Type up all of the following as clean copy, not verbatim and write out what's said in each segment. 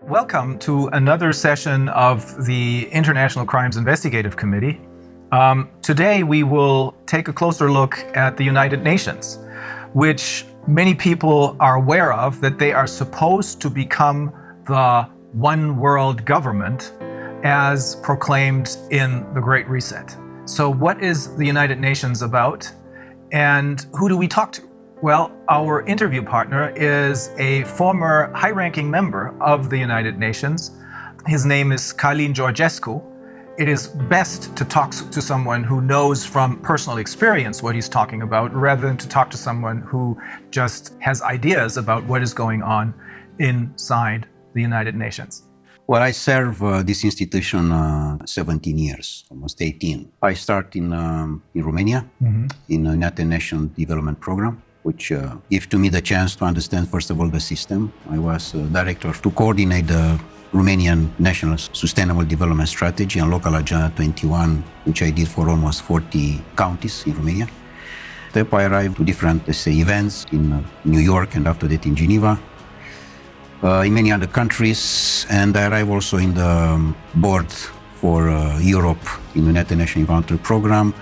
Welcome to another session of the International Crimes Investigative Committee. Today we will take a closer look at the United Nations, which many people are aware of, that they are supposed to become the one world government as proclaimed in the Great Reset. So what is the United Nations about, and who do we talk to? Well, our interview partner is a former high-ranking member of the United Nations. His name is Călin Georgescu. It is best to talk to someone who knows from personal experience what he's talking about, rather than to talk to someone who just has ideas about what is going on inside the United Nations. Well, I serve this institution 17 years, almost 18. I start in Romania, in the United Nations Development Program, which gave to me the chance to understand, first of all, the system. I was director to coordinate the Romanian National Sustainable Development Strategy and Local Agenda 21, which I did for almost 40 counties in Romania. Then I arrived to different, let's say, events in New York and after that in Geneva, in many other countries, and I arrived also in the board for Europe in the United Nations Environmental Program.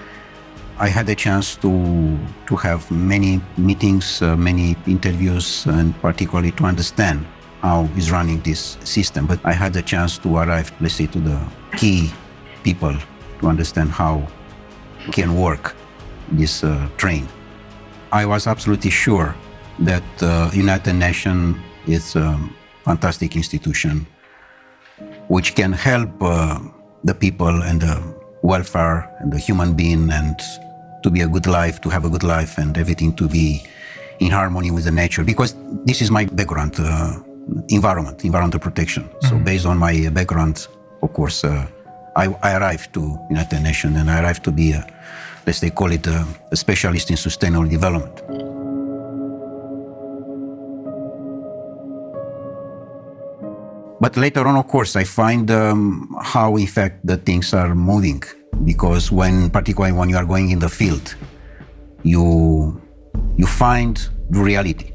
I had a chance to have many meetings, many interviews, and particularly to understand how is running this system. But I had a chance to arrive, let's say, to the key people to understand how can work this train. I was absolutely sure that United Nations is a fantastic institution which can help the people and the welfare and the human being, and to be a good life, to have a good life, and everything to be in harmony with the nature. Because this is my background, environmental protection. So based on my background, of course, I arrived to United Nations, and I arrived to be, let's say, call it a specialist in sustainable development. But later on, of course, I find how, in fact, the things are moving. Because particularly when you are going in the field, you find the reality.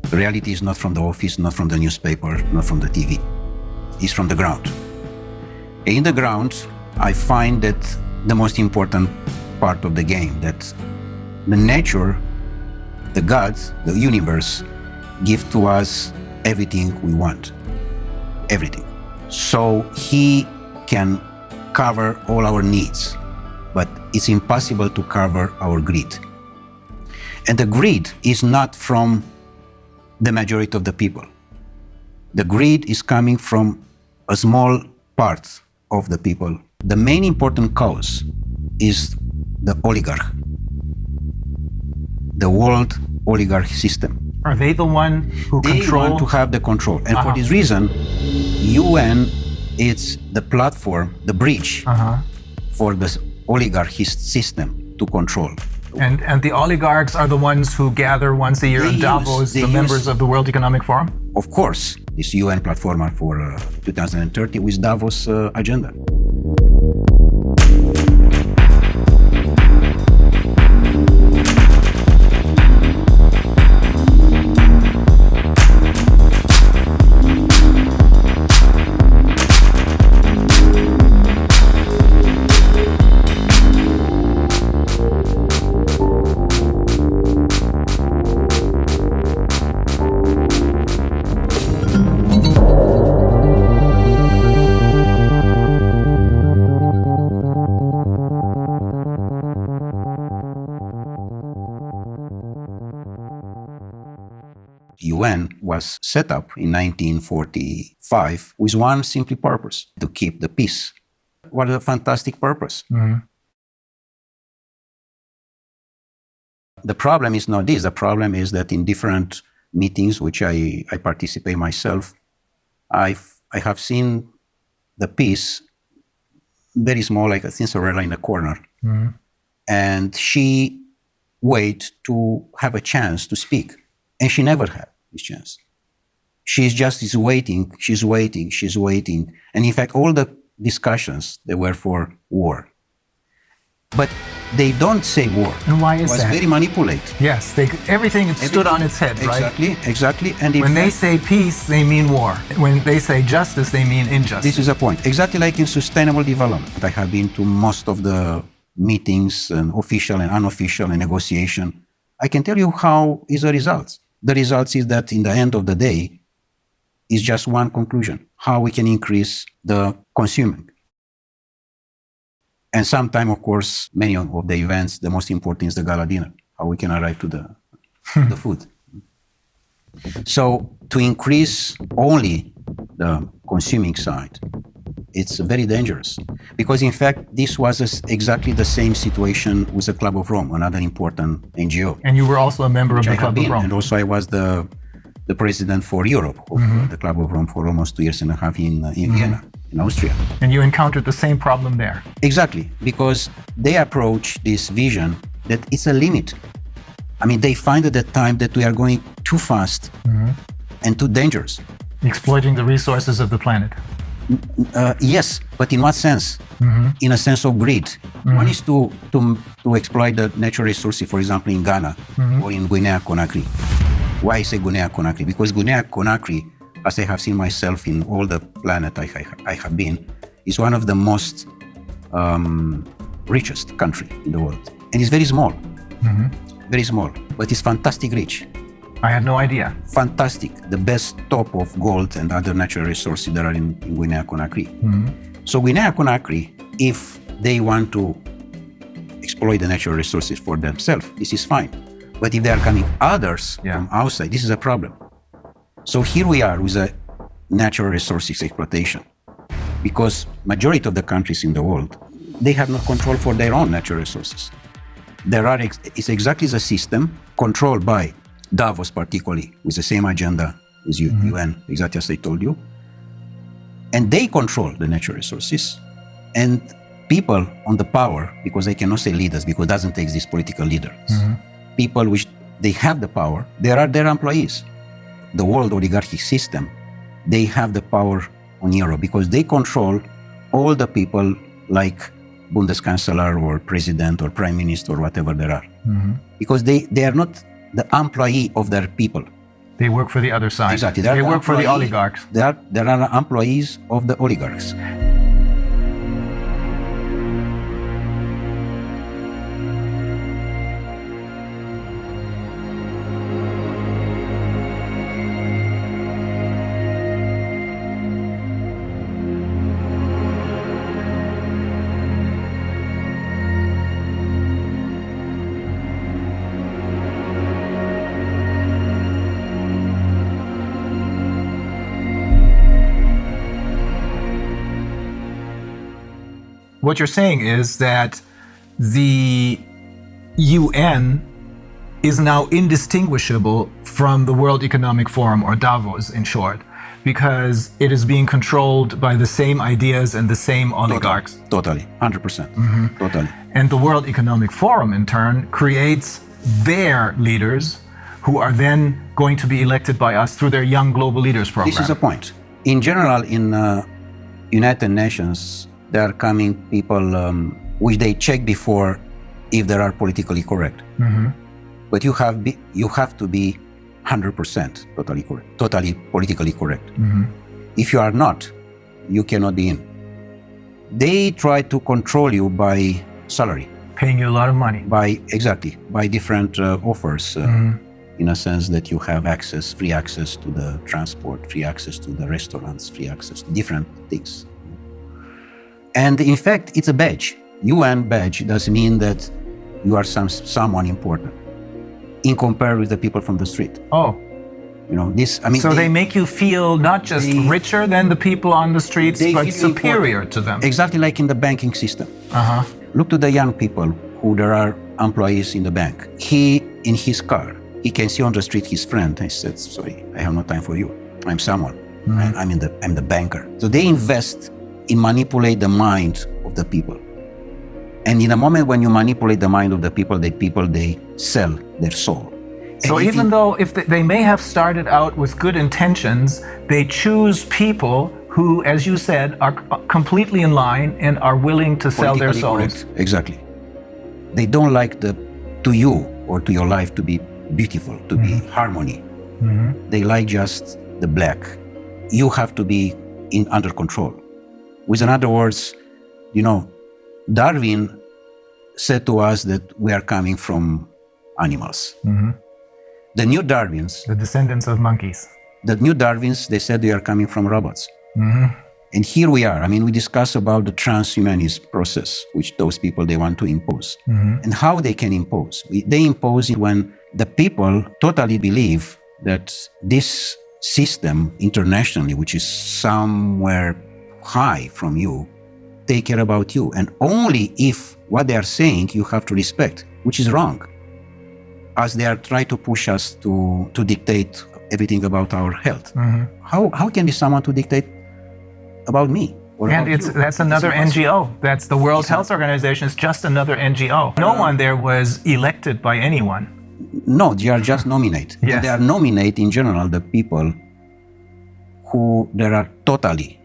The reality is not from the office, not from the newspaper, not from the TV. It's from the ground. In the ground, I find that the most important part of the game, that the nature, the gods, the universe, give to us everything we want. Everything. So he can cover all our needs, but it's impossible to cover our greed. And the greed is not from the majority of the people. The greed is coming from a small part of the people. The main important cause is the oligarch, the world oligarch system. Are they the one who control? They want to have the control. And for this reason, UN is the platform, the bridge for the oligarchy system to control. And the oligarchs are the ones who gather once a year in Davos, the members of the World Economic Forum? Of course, this UN platform for 2030 with Davos agenda. UN was set up in 1945 with one simple purpose: to keep the peace. What a fantastic purpose. The problem is not this. The problem is that in different meetings, which I participate myself, I have seen the peace very small, like a Cinderella in a corner. And she wait to have a chance to speak. And she never had this chance. She's waiting. And in fact, all the discussions, they were for war. But they don't say war. And why It is was that? very manipulated. Yes, everything stood on its head, right? Exactly. And When they say peace, they mean war. When they say justice, they mean injustice. this is a point. Exactly like in sustainable development. I have been to most of the meetings, and official and unofficial, and negotiation. I can tell you how is the results. The results is that in the end of the day, is just one conclusion: how we can increase the consuming. And sometime, of course, many of the events, the most important is the gala dinner, how we can arrive to the food. So to increase only the consuming side, it's very dangerous. Because in fact, this was exactly the same situation with the Club of Rome, another important NGO. And you were also a member of the Club of Rome. And also I was the president for Europe of the Club of Rome for almost 2.5 years in Vienna, in Austria. And you encountered the same problem there. Exactly, because they approach this vision that it's a limit. I mean, they find at that time that we are going too fast and too dangerous. Exploiting the resources of the planet. Yes, but in what sense? In a sense of greed. One is to exploit the natural resources, for example, in Ghana or in Guinea-Conakry. Why I say Guinea-Conakry? Because Guinea-Conakry, as I have seen myself in all the planet I have been, is one of the most richest country in the world. And it's very small. Very small, but it's fantastic rich. I had no idea. Fantastic. The best top of gold and other natural resources that are in Guinea-Conakry. So Guinea-Conakry, if they want to exploit the natural resources for themselves, this is fine. But if there are coming others from outside, this is a problem. So here we are with a natural resources exploitation. Because majority of the countries in the world, they have no control for their own natural resources. It's exactly the system controlled by Davos, particularly, with the same agenda as UN, exactly as I told you. And they control the natural resources. And people on the power, because I cannot say leaders, because it doesn't exist political leaders. People which they have the power, they are their employees. The world oligarchic system, they have the power on Europe because they control all the people like Bundeskanzler or president or prime minister or whatever there are. Because they are not the employee of their people. They work for the other side. Exactly. They work for the oligarchs. They are employees of the oligarchs. What you're saying is that the UN is now indistinguishable from the World Economic Forum, or Davos in short, because it is being controlled by the same ideas and the same oligarchs. Totally, 100%. Totally. And the World Economic Forum, in turn, creates their leaders who are then going to be elected by us through their Young Global Leaders program. This is a point. In general, in United Nations, there are coming people which they check before if they are politically correct. But you have to be 100% totally correct, totally politically correct. If you are not, you cannot be in. They try to control you by salary. Paying you a lot of money. By different offers, in a sense that you have free access to the transport, free access to the restaurants, free access to different things. And in fact, it's a badge. UN badge does mean that you are someone important in comparison with the people from the street. Oh. You know, this, I mean. So they make you feel not just richer than the people on the streets, but superior to them. Exactly like in the banking system. Look to the young people who there are employees in the bank. He, in his car, he can see on the street his friend. I said, sorry, I have no time for you. I'm someone. I'm the banker. So they invest in manipulate the mind of the people. And in a moment when you manipulate the mind of the people, they sell their soul. So even though if they may have started out with good intentions, they choose people who, as you said, are completely in line and are willing to sell their souls. Correct. Exactly. They don't like to you or to your life to be beautiful, to be harmony. They like just the black. You have to be under control. With other words, Darwin said to us that we are coming from animals. The new Darwins, The descendants of monkeys. they said we are coming from robots. And here we are. We discuss about the transhumanist process, which those people, they want to impose. And how they can impose. They impose it when the people totally believe that this system internationally, which is somewhere high from you, take care about you. And only if what they are saying you have to respect, which is wrong. As they are trying to push us to dictate everything about our health. How can be someone to dictate about me? And that's another NGO. That's the World Health Organization. It's just another NGO. No one there was elected by anyone. No, they are just nominate. Yes. They are nominate in general the people who they are totally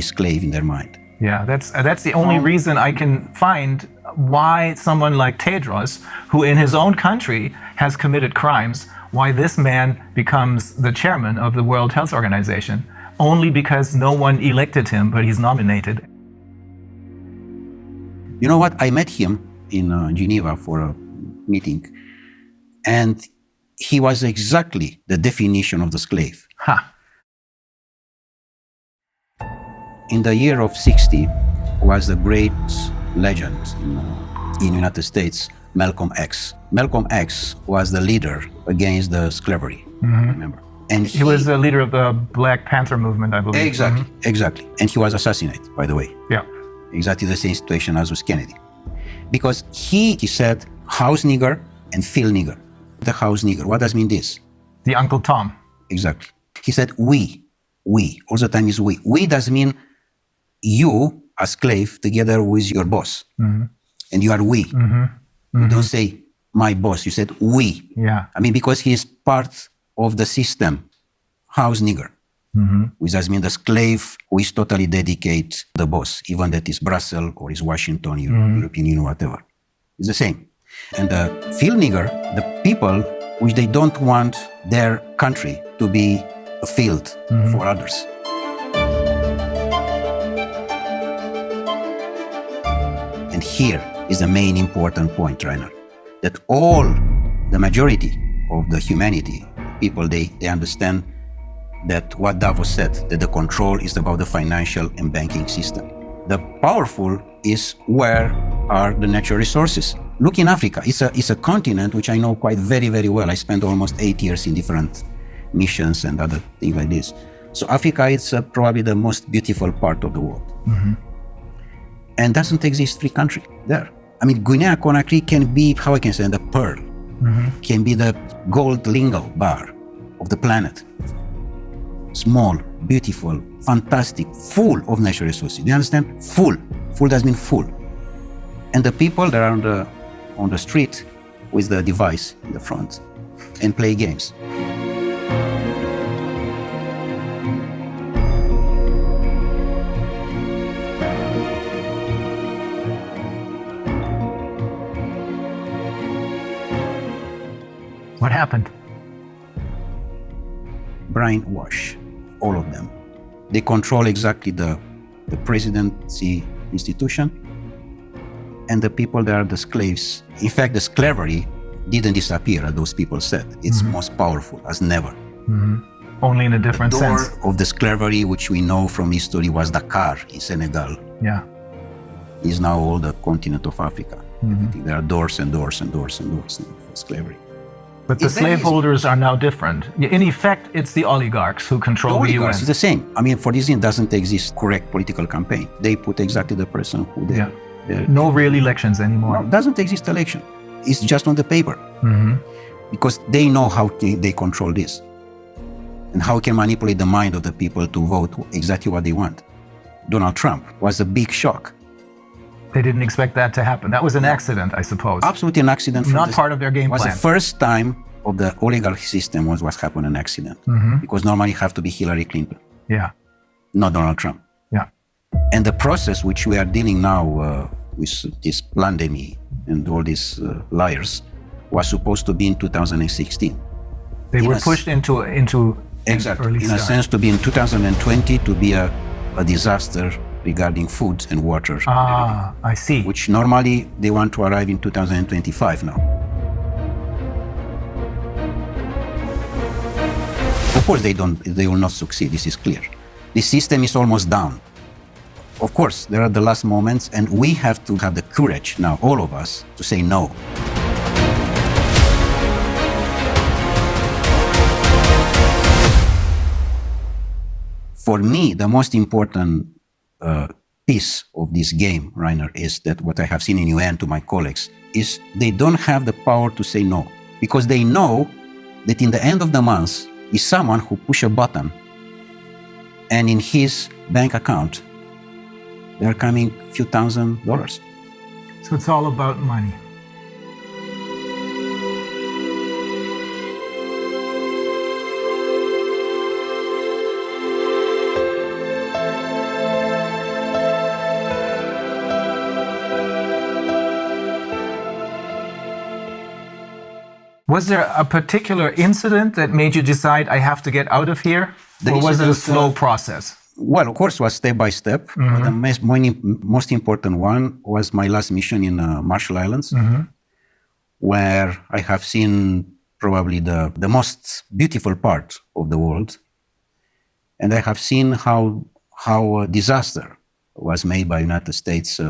slave in their mind. Yeah, that's the only reason I can find why someone like Tedros, who in his own country has committed crimes, why this man becomes the chairman of the World Health Organization. Only because no one elected him, but he's nominated. You know what? I met him in Geneva for a meeting, and he was exactly the definition of the slave. In the year of 60 was the great legend in United States, Malcolm X. Malcolm X was the leader against the slavery, remember? And he was the leader of the Black Panther movement, I believe. Exactly. And he was assassinated, by the way. Yeah. Exactly the same situation as with Kennedy. Because he said house nigger and field nigger. The house nigger, what does mean this? The Uncle Tom. Exactly. He said we, all the time is we. We does mean you, a slave, together with your boss. And you are we. You don't say my boss, you said we. Yeah. Because he is part of the system, house nigger, which does mean the slave who is totally dedicated to the boss, even that is Brussels or is Washington, European Union, whatever. It's the same. And the field nigger, the people which they don't want their country to be a field for others. And here is the main important point, Rainer, that all the majority of the humanity, people, they understand that what Davos said, that the control is about the financial and banking system. The powerful is where are the natural resources. Look in Africa, it's a continent which I know quite very, very well. I spent almost 8 years in different missions and other things like this. So Africa is probably the most beautiful part of the world. And doesn't exist free country there. Guinea-Conakry can be, how I can say, the pearl. Can be the gold lingo bar of the planet. Small, beautiful, fantastic, full of natural resources. Do you understand? Full. Full does mean full. And the people that are on the street with the device in the front and play games. What happened? Brainwash, all of them. They control exactly the presidency institution and the people that are the slaves. In fact, the slavery didn't disappear, as those people said. It's most powerful as never. Only in a different sense. The door of the slavery, which we know from history, was Dakar in Senegal. Yeah. Is now all the continent of Africa. There are doors and doors and doors and doors for slavery. But the slaveholders are now different. In effect, it's the oligarchs who control the UN. It's the same. For this, it doesn't exist correct political campaign. They put exactly the person who they... No real elections anymore. No, doesn't exist election. It's just on the paper. Because they know how they control this. And how can manipulate the mind of the people to vote exactly what they want. Donald Trump was a big shock. They didn't expect that to happen. That was an accident, I suppose. Absolutely an accident. Not part of their game plan. It was the first time of the oligarchy system was happened an accident. Because normally you have to be Hillary Clinton. Yeah. Not Donald Trump. Yeah. And the process which we are dealing now with this pandemic, and all these liars was supposed to be in 2016. They were pushed into exactly early in start. a sense to be in 2020 to be a disaster regarding food and water. I see. Which normally they want to arrive in 2025 now. Of course they will not succeed, this is clear. The system is almost down. Of course, there are the last moments, and we have to have the courage now, all of us, to say no. For me, the most important piece of this game, Rainer, is that what I have seen in UN to my colleagues is they don't have the power to say no, because they know that in the end of the month is someone who push a button and in his bank account there are coming a few $1,000s. So it's all about money. Was there a particular incident that made you decide I have to get out of here? Or was it a slow process? Well, of course, it was step by step. But the most important one was my last mission in Marshall Islands, where I have seen probably the most beautiful part of the world. And I have seen how a disaster was made by United States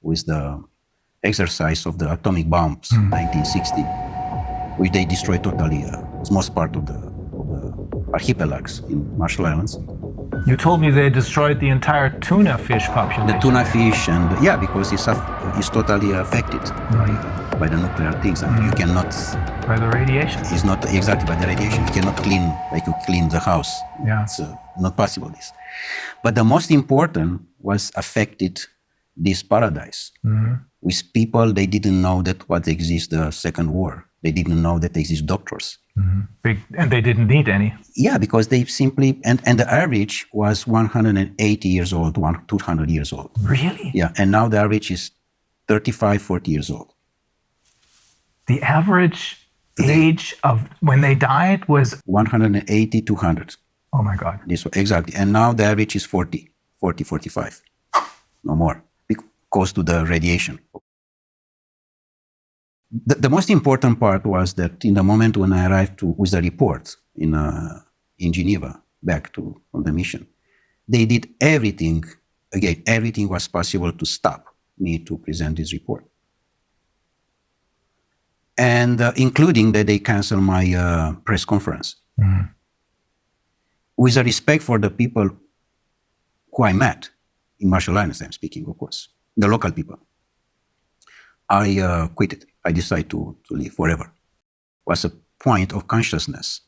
with the exercise of the atomic bombs in 1960, which they destroyed totally most part of the archipelagos in Marshall Islands. You told me they destroyed the entire tuna fish population. The tuna fish, and yeah, because it's totally affected by the nuclear things, and you cannot. By the radiation. It's not exactly by the radiation. You cannot clean like you clean the house. Yeah. It's not possible. This, but the most important was affected this paradise with people they didn't know that what exists the Second War. They didn't know that there exist doctors. And they didn't need any. Yeah, because they simply, and the average was 180 years old, 200 years old. Really? Yeah, and now the average is 35, 40 years old. The average age of when they died was? 180, 200. Oh my God. This exactly. And now the average is 40, 45. No more, because to the radiation. The most important part was that in the moment when I arrived with the report in Geneva, back on the mission, they did everything, again, everything was possible to stop me to present this report. And including that they canceled my press conference. With a respect for the people who I met, in Marshall Islands I'm speaking, of course, the local people, I quit it. I decided to leave forever. It was a point of consciousness,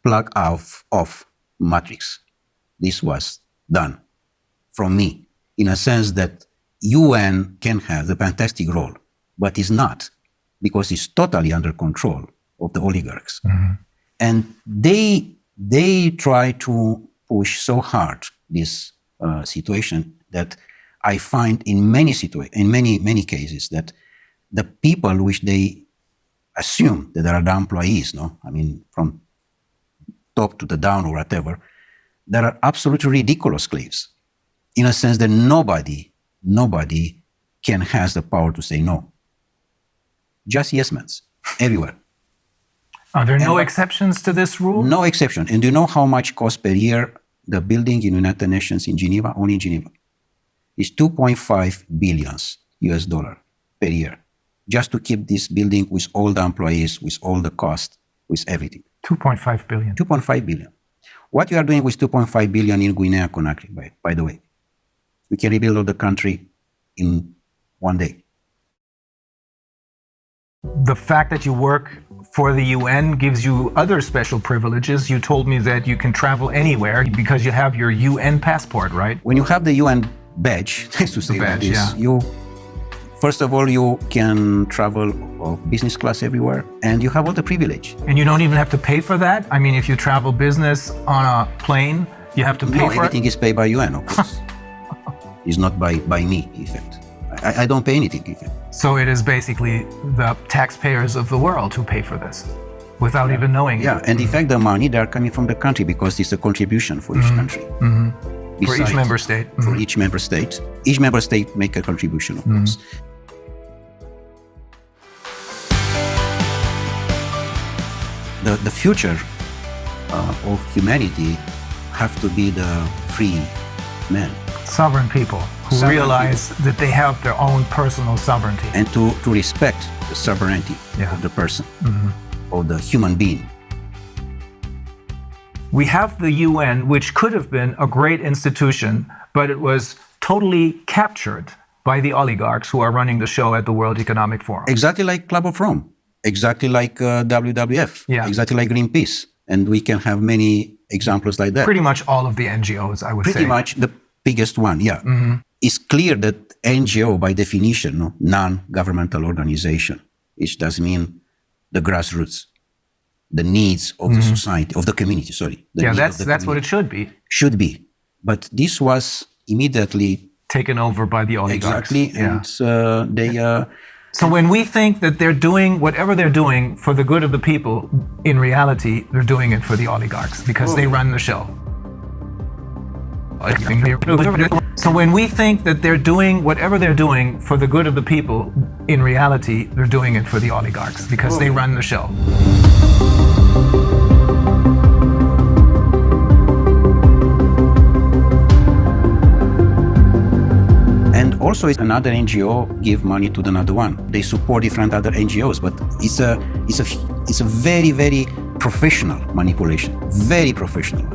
plug off matrix. This was done from me, in a sense that UN can have the fantastic role, but is not, because it's totally under control of the oligarchs. And they try to push so hard this situation that I find in many cases that the people which they assume that are the employees, I mean, from top to the down or whatever, there are absolutely ridiculous slaves, in a sense that nobody can has the power to say no. Just yes men, everywhere. Are there no exceptions to this rule? No exception. And do you know how much costs per year the building in United Nations in Geneva, only in Geneva? It's $2.5 billion US per year, just to keep this building with all the employees, with all the cost, with everything. 2.5 billion. 2.5 billion. What you are doing with 2.5 billion in Guinea-Conakry, by the way, we can rebuild all the country in one day. The fact that you work for the UN gives you other special privileges. You told me that you can travel anywhere because you have your UN passport, right? When you have the UN badge, nice to say badge, this, you, first of all, you can travel of business class everywhere, and you have all the privilege. And you don't even have to pay for that? I mean, if you travel business on a plane, you have to pay for it? No, everything is paid by UN, of course. It's not by me, in fact. I don't pay anything even. So it is basically the taxpayers of the world who pay for this without even knowing Yeah, it. and in fact, the money, they are coming from the country because it's a contribution for each country. For each member state. For each member state. Each member state make a contribution, of course. The future of humanity have to be the free men. Sovereign people who Sovereign realize that they have their own personal sovereignty. And to respect the sovereignty Yeah. of the person, of the human being. We have the UN, which could have been a great institution, but it was totally captured by the oligarchs who are running the show at the World Economic Forum. Exactly like Club of Rome, exactly like WWF, Yeah. exactly like Greenpeace. And we can have many examples like that. Pretty much all of the NGOs, I would say. Pretty much the biggest one, yeah. It's clear that NGO, by definition, no, non-governmental organization, which does mean the grassroots, the needs of the society, of the community, sorry. The Yeah, needs of the that's what it community. should be. Should be. But this was immediately Taken over by the oligarchs. exactly, Yeah. and they... So when we think that they're doing whatever they're doing for the good of the people, in reality, they're doing it for the oligarchs because they run the show. So when we think that they're doing whatever they're doing for the good of the people, in reality, they're doing it for the oligarchs because they run the show. And also, another NGO give money to another one. They support different other NGOs, but it's a very, very professional manipulation. Very professional,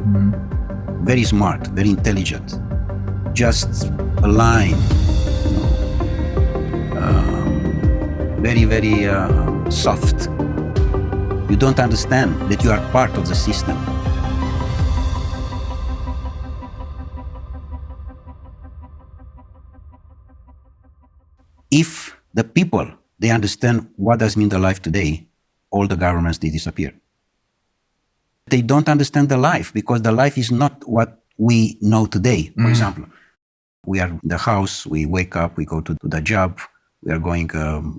very smart, very intelligent. Just a line, very, very soft. You don't understand that you are part of the system. If the people, they understand what does mean the life today, all the governments, they disappear. They don't understand the life because the life is not what we know today. For example, we are in the house, we wake up, we go to the job, we are going,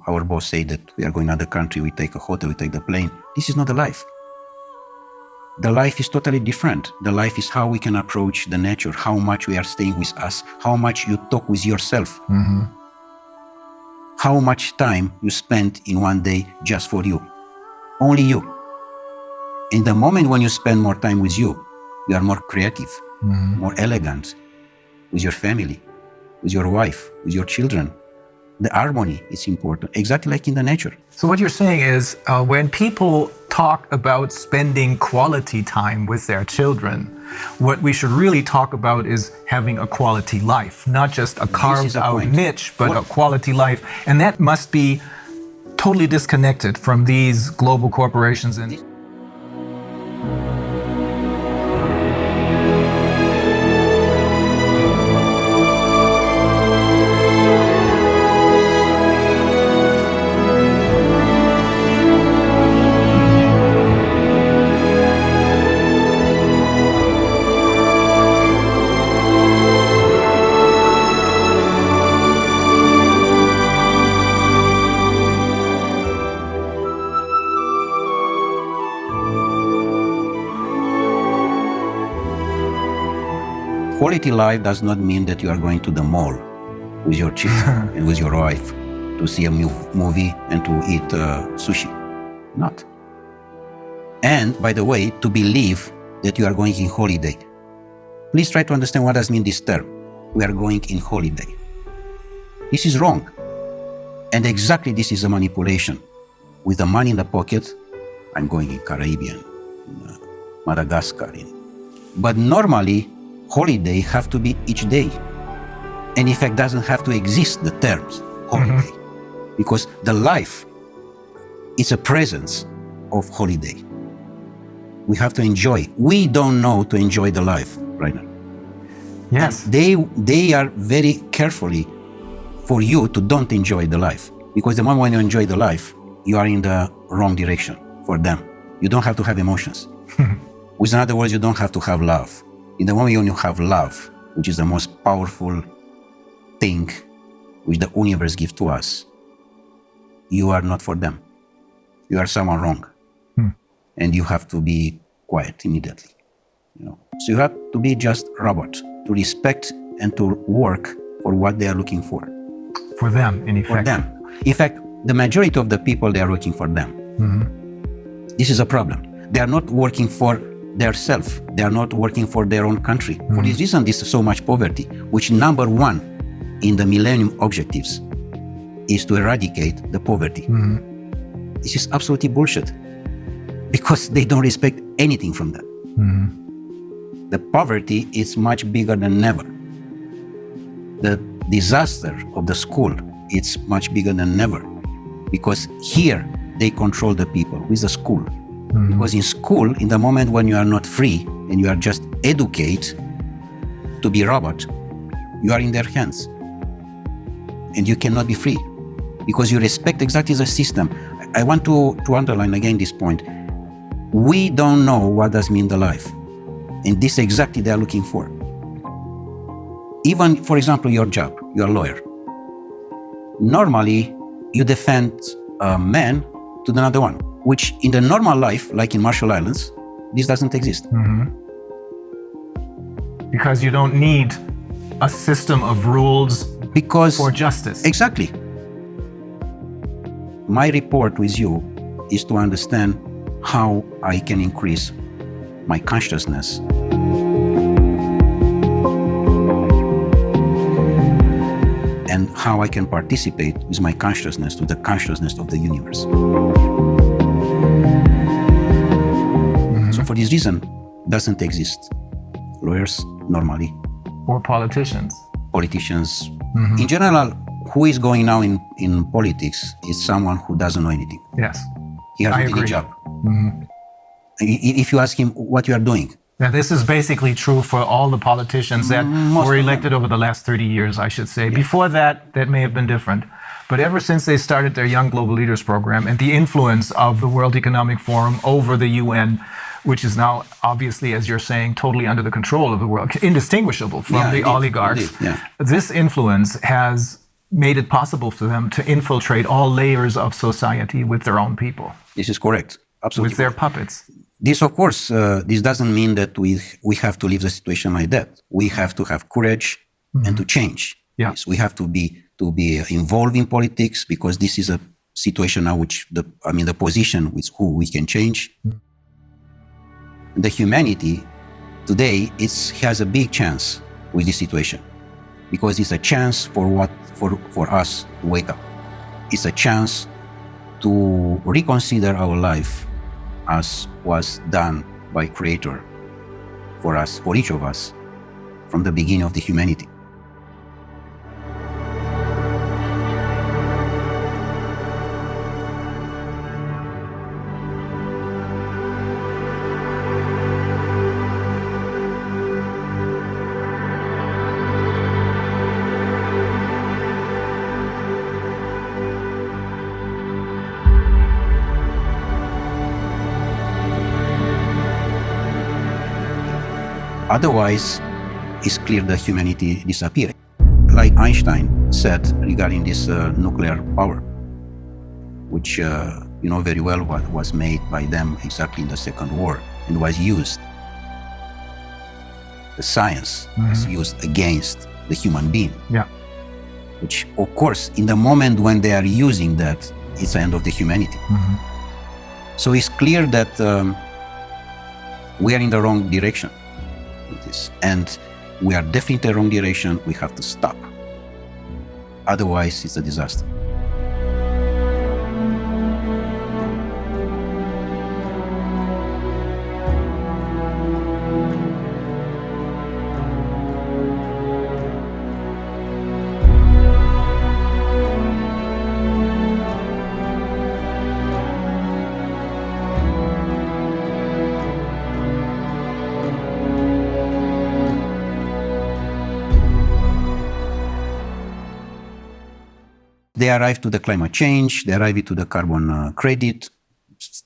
our boss say that we are going to another country, we take a hotel, we take the plane. This is not the life. The life is totally different. The life is how we can approach the nature, how much we are staying with us, how much you talk with yourself. How much time you spend in one day just for you. Only you. In the moment when you spend more time with you are more creative, more elegant, with your family, with your wife, with your children. The harmony is important, exactly like in the nature. So what you're saying is when people talk about spending quality time with their children, what we should really talk about is having a quality life, not just a carved out niche, but a quality life. And that must be totally disconnected from these global corporations. And Quality life does not mean that you are going to the mall with your children and with your wife to see a movie and to eat sushi. Not. And, by the way, to believe that you are going in holiday. Please try to understand what does mean this term. We are going in holiday. This is wrong. And exactly this is a manipulation. With the money in the pocket, I'm going in Caribbean, in Madagascar. But normally, holiday have to be each day. And in fact, doesn't have to exist, the terms holiday. Because the life is a presence of holiday. We have to enjoy. We don't know to enjoy the life right now. yes, They are very carefully for you to don't enjoy the life. Because the moment when you enjoy the life, you are in the wrong direction for them. You don't have to have emotions. With other words, you don't have to have love. In the moment when you have love, which is the most powerful thing which the universe gives to us, you are not for them. You are someone wrong. And you have to be quiet immediately. So you have to be just robot, to respect and to work for what they are looking for. For them, in effect. For them. In fact, the majority of the people, they are working for them. This is a problem. They are not working for their self. They are not working for their own country. For this reason, this is so much poverty, which number one in the Millennium Objectives is to eradicate the poverty. This is absolutely bullshit, because they don't respect anything from that. The poverty is much bigger than ever. The disaster of the school, it's much bigger than ever, because here they control the people with the school. Because in school, in the moment when you are not free and you are just educated to be robot, you are in their hands and you cannot be free because you respect exactly the system. I want to underline again this point. We don't know what does mean the life, and this exactly they are looking for. Even, for example, your job, you're a lawyer. Normally, you defend a man to another one, which in the normal life, like in Marshall Islands, this doesn't exist. Because you don't need a system of rules for justice. Exactly. My report with you is to understand how I can increase my consciousness. And how I can participate with my consciousness to the consciousness of the universe. So for this reason, doesn't exist lawyers normally. Or politicians. Politicians. In general, who is going now in politics is someone who doesn't know anything. Yes. He has any job. If you ask him what you are doing. Now, this is basically true for all the politicians that were elected over the last 30 years, I should say. Yeah. Before that, that may have been different. But ever since they started their Young Global Leaders program and the influence of the World Economic Forum over the UN, which is now obviously, as you're saying, totally under the control of the world, indistinguishable from the oligarchs. This influence has made it possible for them to infiltrate all layers of society with their own people. This is correct. Absolutely. With their puppets. This, of course, this doesn't mean that we have to leave the situation like that. We have to have courage and to change. Yeah. Yes, we have to be involved in politics, because this is a situation now which the position with who we can change. The humanity today has a big chance with this situation, because it's a chance for us to wake up. It's a chance to reconsider our life as was done by Creator for us, for each of us, from the beginning of the humanity. Otherwise, it's clear that humanity disappears. Like Einstein said regarding this nuclear power, which you know very well what was made by them exactly in the Second War and was used. The science was used against the human being. Yeah. Which, of course, in the moment when they are using that, it's the end of the humanity. So it's clear that we are in the wrong direction. And we are definitely in the wrong direction. We have to stop. Otherwise, it's a disaster. They arrive to the climate change, they arrive to the carbon credit,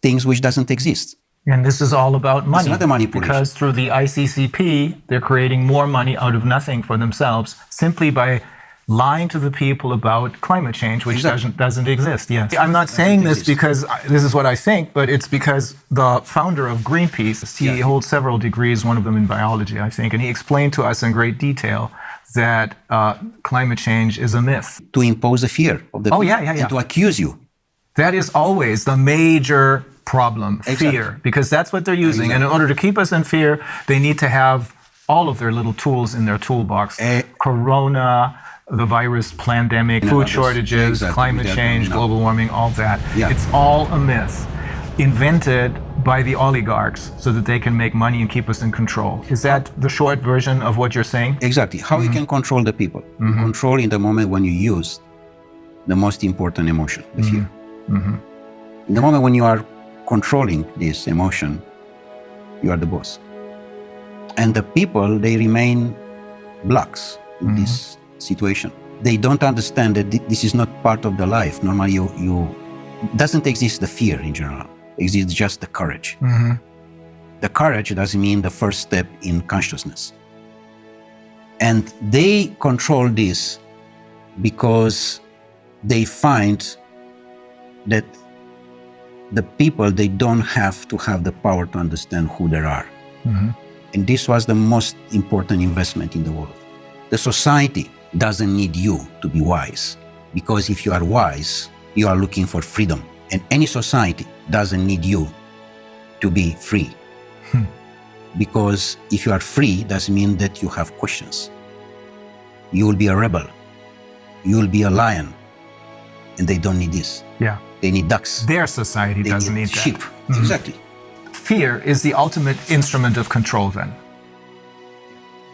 things which doesn't exist. And this is all about money. It's not a manipulation. Because through the ICCP, they're creating more money out of nothing for themselves, simply by lying to the people about climate change, which doesn't exist. Yes, I'm not saying this because this is what I think, but it's because the founder of Greenpeace, he holds several degrees, one of them in biology, I think, and he explained to us in great detail that climate change is a myth. To impose a fear of the people and to accuse you. That is always the major problem, fear, because that's what they're using. And in order to keep us in fear, they need to have all of their little tools in their toolbox. Corona, the virus, pandemic, food shortages, climate change, global warming, all that. It's all a myth invented by the oligarchs so that they can make money and keep us in control. Is that the short version of what you're saying? Exactly. How you can control the people. Control in the moment when you use the most important emotion, the fear. In the moment when you are controlling this emotion, you are the boss. And the people, they remain blocks in this situation. They don't understand that this is not part of the life. Normally, you doesn't exist the fear in general. Exists just the courage. The courage doesn't mean the first step in consciousness. And they control this because they find that the people, they don't have to have the power to understand who they are. And this was the most important investment in the world. The society doesn't need you to be wise, because if you are wise, you are looking for freedom. And any society doesn't need you to be free. Because if you are free, doesn't mean that you have questions. You will be a rebel. You will be a lion. And they don't need this. They need ducks. Their society doesn't need sheep. that. Exactly. Fear is the ultimate instrument of control then.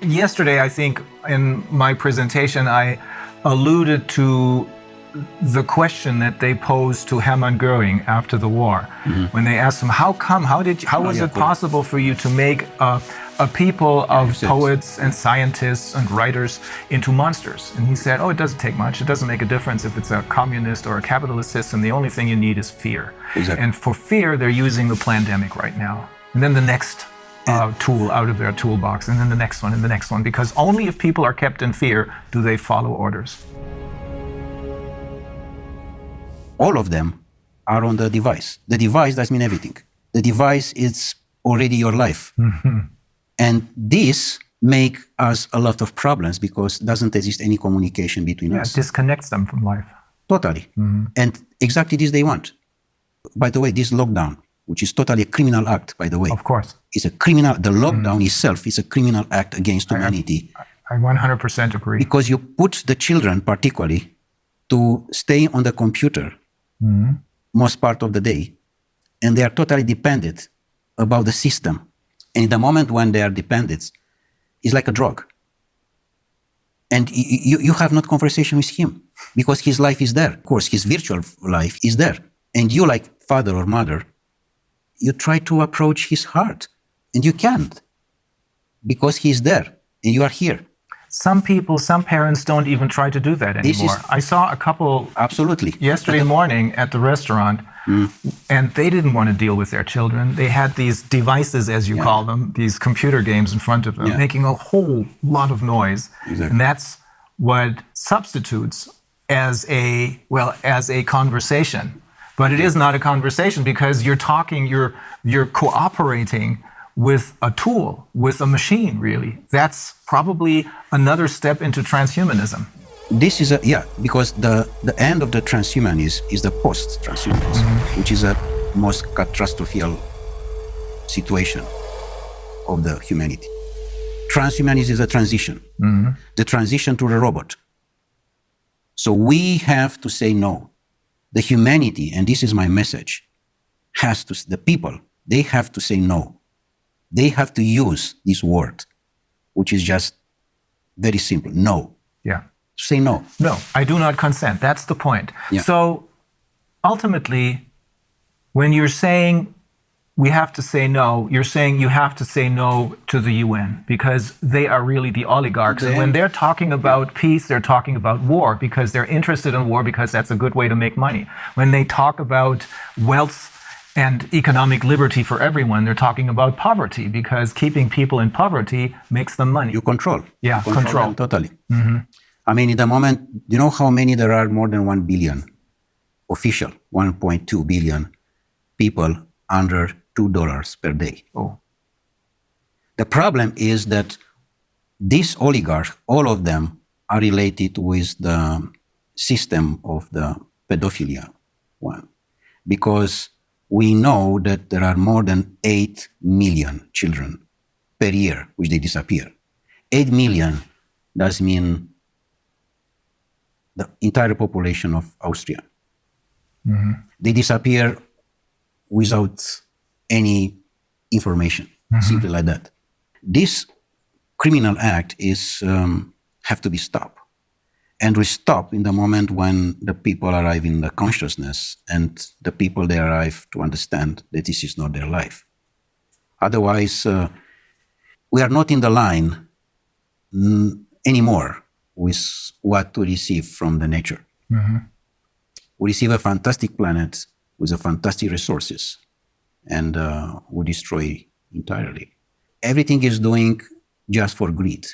Yesterday, I think, in my presentation, I alluded to the question that they posed to Hermann Göring after the war, when they asked him, how was it possible for you to make a people of poets and scientists and writers into monsters? And he said, it doesn't take much. It doesn't make a difference if it's a communist or a capitalist system. The only thing you need is fear. And for fear, they're using the pandemic right now. And then the next tool out of their toolbox, and then the next one, and the next one, because only if people are kept in fear do they follow orders. All of them are on the device. The device doesn't mean everything. The device is already your life. And this make us a lot of problems because doesn't exist any communication between us. It disconnects them from life. Totally. And exactly this they want. By the way, this lockdown, which is totally a criminal act, by the way. Of course. Is a criminal, the lockdown itself is a criminal act against humanity. I 100% agree. Because you put the children particularly to stay on the computer most part of the day, and they are totally dependent about the system. And in the moment when they are dependent, it's like a drug. And you have not conversation with him because his life is there. Of course, his virtual life is there. And you, like father or mother, you try to approach his heart, and you can't because he's there and you are here. Some parents don't even try to do that anymore. I saw a couple yesterday morning at the restaurant, and they didn't want to deal with their children. They had these devices, as you call them, these computer games in front of them, making a whole lot of noise. And that's what substitutes as a conversation. But it is not a conversation because you're talking, you're cooperating with a tool, with a machine, really. That's probably another step into transhumanism. This is because the end of the transhumanism is the post-transhumanism, which is a most catastrophic situation of the humanity. Transhumanism is a transition, the transition to the robot. So we have to say no. The humanity, and this is my message, the people, they have to say no. They have to use this word, which is just very simple, no. Say no. No, I do not consent. That's the point. So ultimately, when you're saying we have to say no, you're saying you have to say no to the UN because they are really the oligarchs. And when they're talking about peace, they're talking about war because they're interested in war because that's a good way to make money. When they talk about wealth and economic liberty for everyone, they're talking about poverty because keeping people in poverty makes them money. You control. Control. Totally. I mean, in the moment, do you know how many there are? More than 1 billion official, 1.2 billion people under $2 per day. Oh. The problem is that these oligarchs, all of them are related with the system of the pedophilia one. Because we know that there are more than 8 million children per year which they disappear. 8 million does mean the entire population of Austria. Mm-hmm. They disappear without any information, simply like that. This criminal act is have to be stopped. And we stop in the moment when the people arrive in the consciousness and the people they arrive to understand that this is not their life. Otherwise, we are not in the line anymore with what to receive from the nature. Mm-hmm. We receive a fantastic planet with a fantastic resources, and we destroy entirely. Everything is doing just for greed.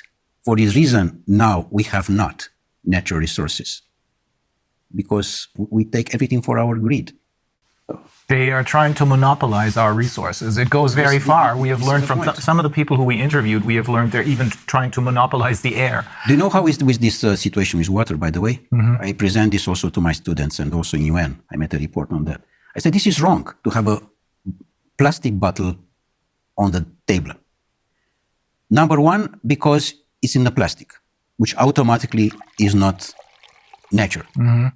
For this reason, now we have not natural resources because we take everything for our greed. They are trying to monopolize our resources. It goes very far. We have learned from some of the people who we interviewed, we have learned they're even trying to monopolize the air. Do you know how is with this situation with water, by the way? Mm-hmm. I present this also to my students and also in UN. I made a report on that. I said, this is wrong to have a plastic bottle on the table. Number one, because it's in the plastic, which automatically is not nature. Mm-hmm.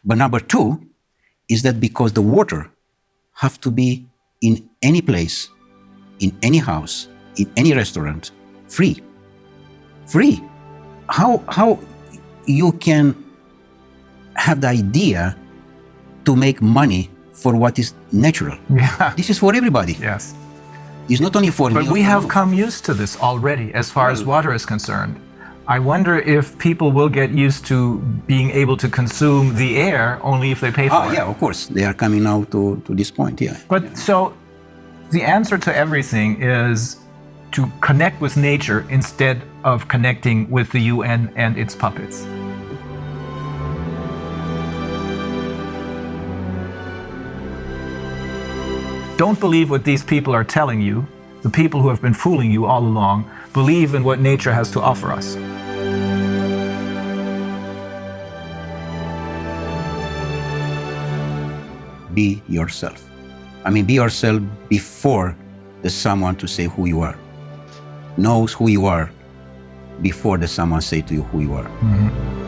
But number two is that because the water have to be in any place, in any house, in any restaurant, free. Free. How you can have the idea to make money for what is natural? Yeah. This is for everybody. Yes. It's not only for me. But we have come used to this already as far as water is concerned. I wonder if people will get used to being able to consume the air only if they pay for it. Yeah, of course. They are coming now to this point, yeah. But so the answer to everything is to connect with nature instead of connecting with the UN and its puppets. Don't believe what these people are telling you. The people who have been fooling you all along. Believe in what nature has to offer us. Be yourself. I mean, be yourself before there's someone to say who you are. Knows who you are before there's someone say to you who you are. Mm-hmm.